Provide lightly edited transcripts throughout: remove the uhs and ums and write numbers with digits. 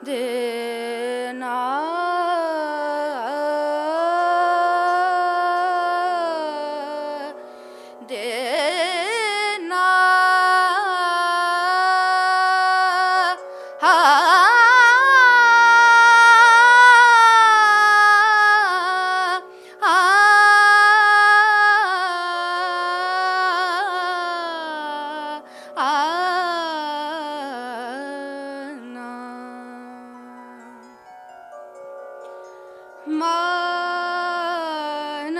देना देना मान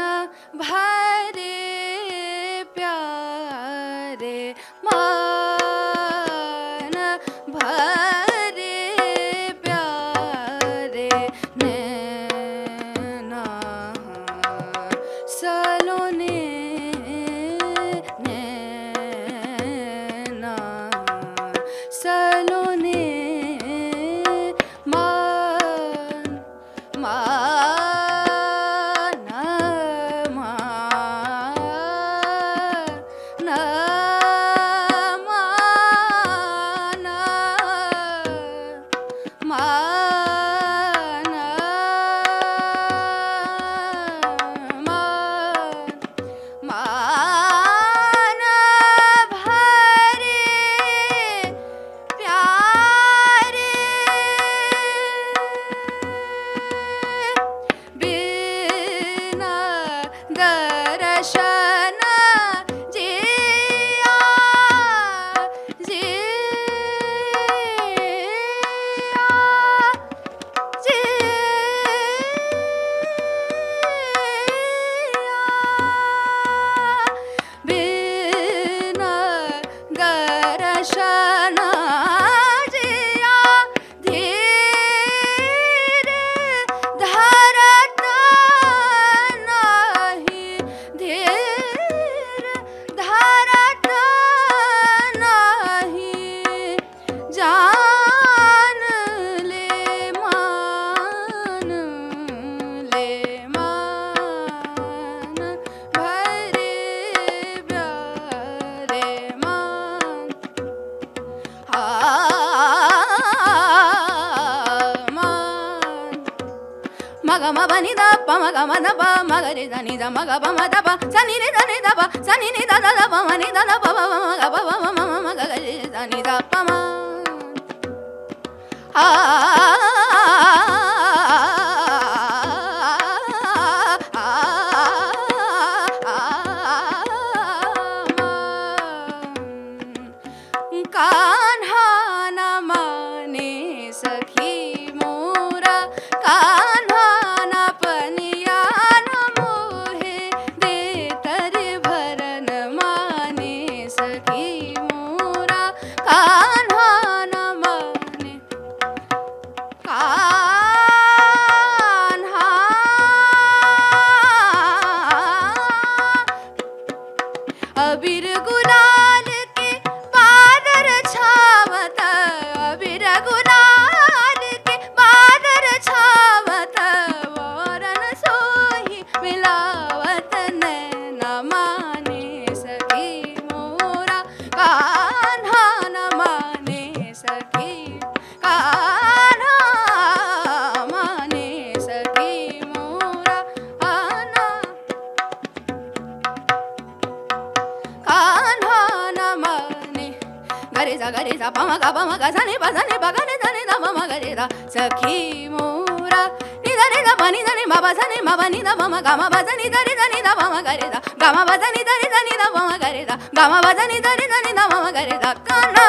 भरे प्यारे मान भरे प्यारे नैना सलोने नैना सलोने maga ma bani da pa maga ma da pa maga re da ni da maga pa ma da pa sa ni re da ni da pa sa ni ni da da da pa ma ni da da pa ma maga pa ma ma ma maga re da ni da pa ma Kanha न माने सखी मोरा कान्हा न पनिया न मोहे दे तरे भरन माने सखी मोरा कान्हा न माने कान्हा अबीर गुलाल के बादर छावत अबीर गुलाल के बादर छावत वरन सोही मिलावत नैना माने सखी मोरा कान्हा न माने सखी कान्हा माने सखी मोरा कान्हा न माने गरे जा पा मा गा सा नि पा सा नि पा गा नि सा नि दा मा गरे दा सखी मोरा नि दा नि दा पा नि दा नि मा पा सा नि मा पा नि दा मा गा मा पा सा नि दा रे दा नि दा मा गरे दा गा मा पा सा नि दा रे दा नि दा मा गरे दा गा मा पा सा नि दा रे दा नि दा मा गरे दा कान्हा